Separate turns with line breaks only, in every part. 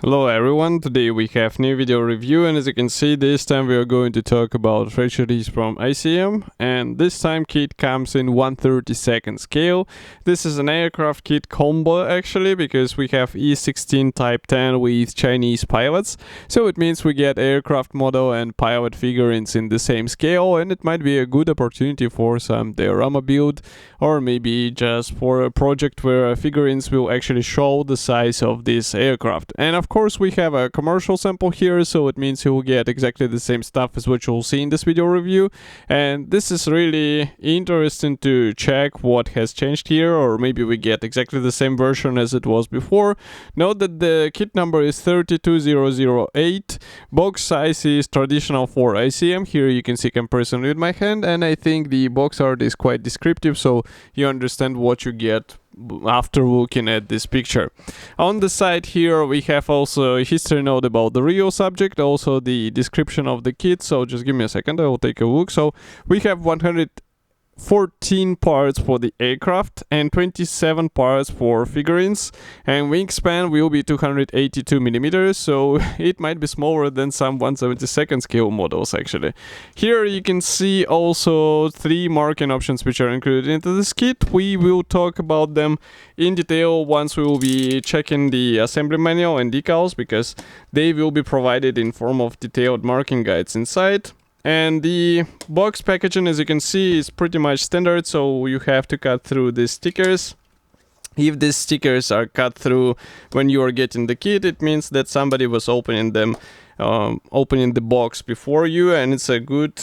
Hello everyone, today we have new video review, and as you can see, this time we are going to talk about treasuries from ICM, and this time kit comes in 1/32 scale. This is an aircraft kit combo actually, because we have I-16 Type 10 with Chinese pilots, so it means we get aircraft model and pilot figurines in the same scale, and it might be a good opportunity for some diorama build, or maybe just for a project where figurines will actually show the size of this aircraft. And of course we have a commercial sample here, so it means you will get exactly the same stuff as what you'll see in this video review, and this is really interesting to check what has changed here, or maybe we get exactly the same version as it was before. Note that the kit number is 32008, box size is traditional for ICM. Here you can see comparison with my hand, and I think the box art is quite descriptive, so you understand what you get after looking at this picture. On the side here we have also a history note about the real subject, also the description of the kit, so just give me a second, I will take a look. So we have 114 parts for the aircraft and 27 parts for figurines, and wingspan will be 282 millimeters, so it might be smaller than some 1/72 scale models actually. Here you can see also 3 marking options which are included into this kit. We will talk about them in detail once we will be checking the assembly manual and decals, because they will be provided in form of detailed marking guides inside. And the box packaging, as you can see, is pretty much standard, so you have to cut through the stickers. If these stickers are cut through when you are getting the kit, it means that somebody was opening them, opening the box before you, and it's a good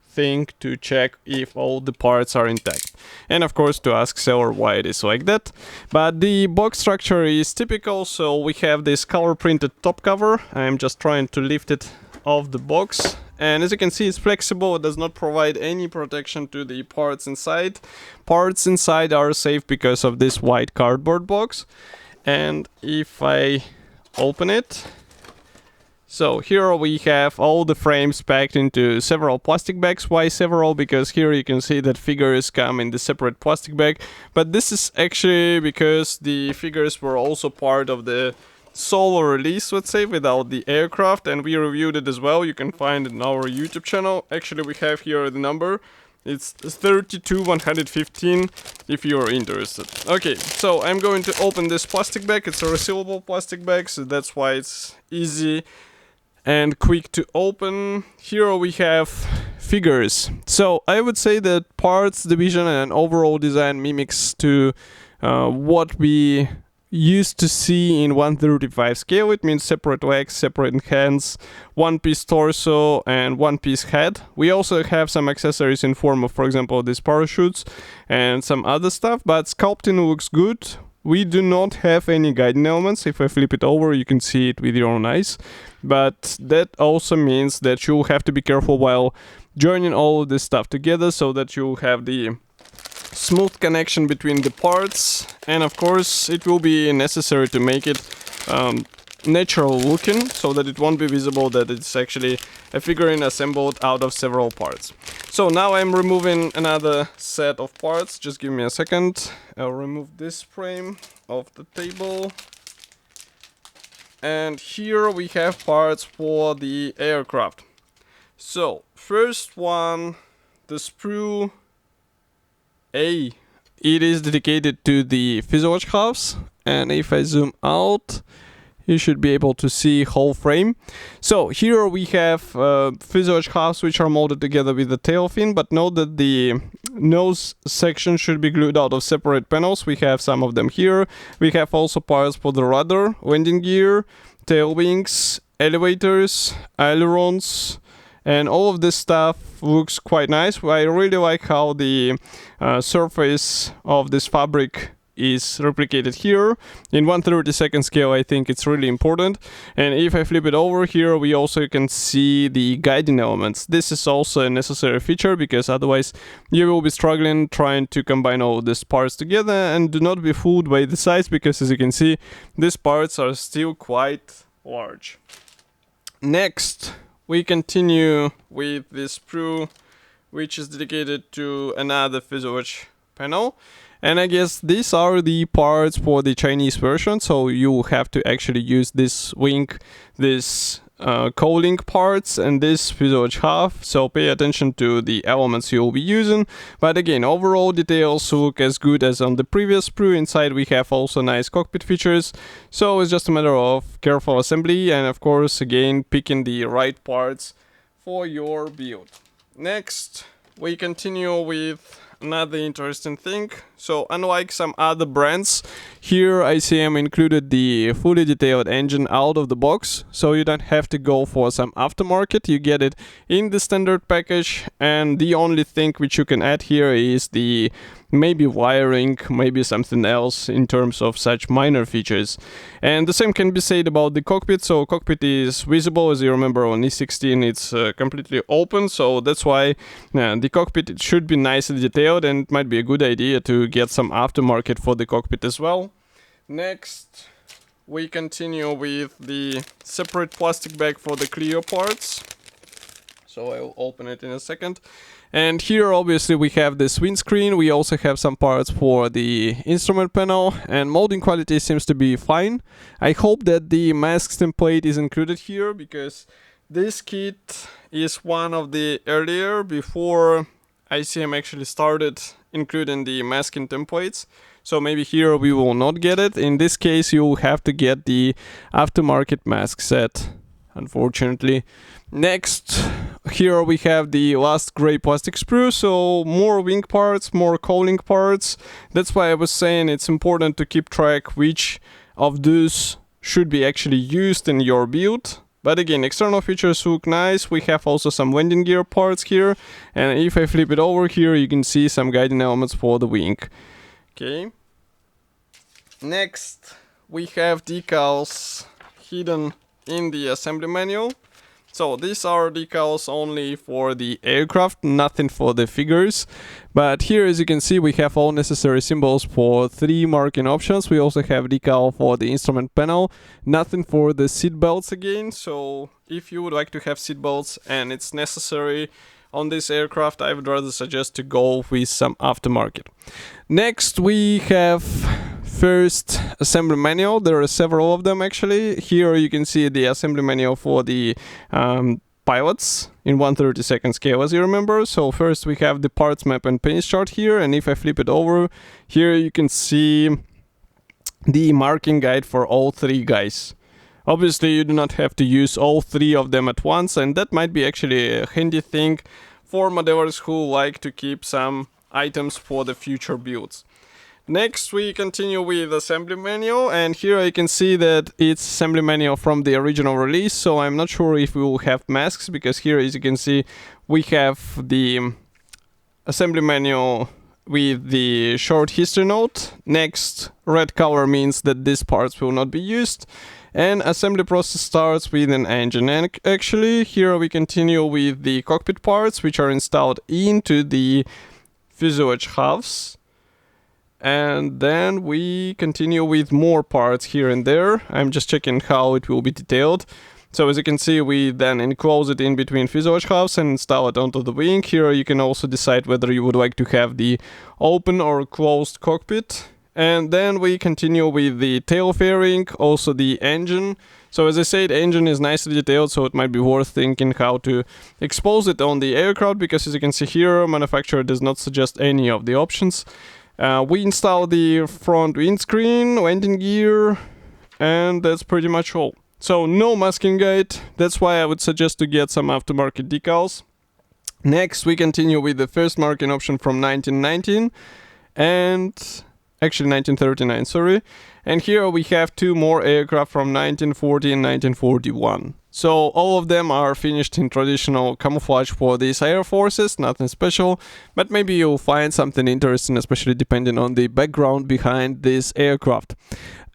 thing to check if all the parts are intact, and of course to ask seller why it is like that. But the box structure is typical, so we have this color printed top cover. I'm just trying to lift it off the box, and as you can see, it's flexible. It does not provide any protection to the parts inside. Parts inside are safe because of this white cardboard box. And if I open it, so here we have all the frames packed into several plastic bags. Why several? Because here you can see that figures come in the separate plastic bag, but this is actually because the figures were also part of the solo release, let's say, without the aircraft, and we reviewed it as well. You can find it in our YouTube channel. Actually, we have here the number. It's 32115 if you're interested. Okay, so I'm going to open this plastic bag. It's a resealable plastic bag, so that's why it's easy and quick to open. Here we have figures. So I would say that parts division and overall design mimics to what we used to see in 1/35 scale. It means separate legs, separate hands, one piece torso and one piece head. We also have some accessories in form of, for example, these parachutes and some other stuff, but sculpting looks good. We do not have any guiding elements. If I flip it over, you can see it with your own eyes, but that also means that you'll have to be careful while joining all of this stuff together, so that you'll have the smooth connection between the parts, and of course it will be necessary to make it natural looking, so that it won't be visible that it's actually a figurine assembled out of several parts. So now I'm removing another set of parts. Just give me a second. I'll remove this frame off the table, and here we have parts for the aircraft. So first one, the sprue A. It is dedicated to the fuselage halves, and if I zoom out, you should be able to see whole frame. So here we have fuselage halves which are molded together with the tail fin, but note that the nose section should be glued out of separate panels. We have some of them here. We have also parts for the rudder, landing gear, tail wings, elevators, ailerons, and all of this stuff looks quite nice. I really like how the surface of this fabric is replicated here. In 1/32 scale, I think it's really important. And if I flip it over here, we also can see the guiding elements. This is also a necessary feature, because otherwise you will be struggling trying to combine all these parts together. And do not be fooled by the size, because as you can see, these parts are still quite large. Next, we continue with this sprue, which is dedicated to another fuselage panel. And I guess these are the parts for the Chinese version, so you have to actually use this wing, this cowling parts and this fuselage half, so pay attention to the elements you'll be using. But again, overall details look as good as on the previous sprue. Inside we have also nice cockpit features, so it's just a matter of careful assembly and of course again picking the right parts for your build. Next we continue with another interesting thing. So unlike some other brands, here ICM included the fully detailed engine out of the box, so you don't have to go for some aftermarket, you get it in the standard package, and the only thing which you can add here is the maybe wiring, maybe something else in terms of such minor features. And the same can be said about the cockpit. So cockpit is visible, as you remember on I-16 it's completely open, so that's why the cockpit it should be nicely detailed, and it might be a good idea to get some aftermarket for the cockpit as well. Next we continue with the separate plastic bag for the clear parts, so I'll open it in a second. And here obviously we have this windscreen, we also have some parts for the instrument panel, and molding quality seems to be fine. I hope that the masks template is included here, because this kit is one of the earlier, before ICM actually started including the masking templates. So maybe here we will not get it. In this case you'll have to get the aftermarket mask set, unfortunately. Next, here we have the last gray plastic sprue, so more wing parts, more cowling parts. That's why I was saying it's important to keep track which of those should be actually used in your build. But again, external features look nice. We have also some landing gear parts here, and if I flip it over here you can see some guiding elements for the wing. Okay. Next we have decals hidden in the assembly manual. So these are decals only for the aircraft, nothing for the figures. But here, as you can see, we have all necessary symbols for 3 marking options. We also have decal for the instrument panel, nothing for the seat belts again. So if you would like to have seat belts and it's necessary on this aircraft, I would rather suggest to go with some aftermarket. Next we have first assembly manual. There are several of them actually. Here you can see the assembly manual for the pilots in 1/32 scale, as you remember. So first we have the parts map and paint chart here, and if I flip it over, here you can see the marking guide for all 3 guys. Obviously you do not have to use all 3 of them at once, and that might be actually a handy thing for modelers who like to keep some items for the future builds. Next we continue with assembly manual, and here I can see that it's assembly manual from the original release, so I'm not sure if we will have masks, because here, as you can see, we have the assembly manual with the short history note. Next, red color means that these parts will not be used, and assembly process starts with an engine. And actually here we continue with the cockpit parts, which are installed into the fuselage halves. And then we continue with more parts here and there. I'm just checking how it will be detailed. So as you can see, we then enclose it in between fuselage halves and install it onto the wing. Here you can also decide whether you would like to have the open or closed cockpit. And then we continue with the tail fairing, also the engine. So as I said, the engine is nicely detailed, so it might be worth thinking how to expose it on the aircraft, because as you can see here, manufacturer does not suggest any of the options. We install the front windscreen, landing gear, and that's pretty much all. So no masking guide, that's why I would suggest to get some aftermarket decals. Next we continue with the first marking option from 1919, and actually 1939, sorry. And here we have 2 more aircraft from 1940 and 1941. So all of them are finished in traditional camouflage for these air forces, nothing special, but maybe you'll find something interesting, especially depending on the background behind this aircraft.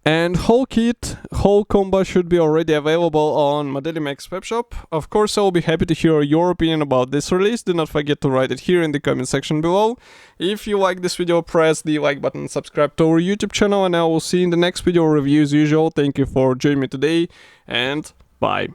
And whole kit, whole combo should be already available on Modelimax webshop. Of course, I'll be happy to hear your opinion about this release. Do not forget to write it here in the comment section below. If you like this video, press the like button and subscribe to our YouTube channel, and I will see you in the next video review as usual. Thank you for joining me today, and bye.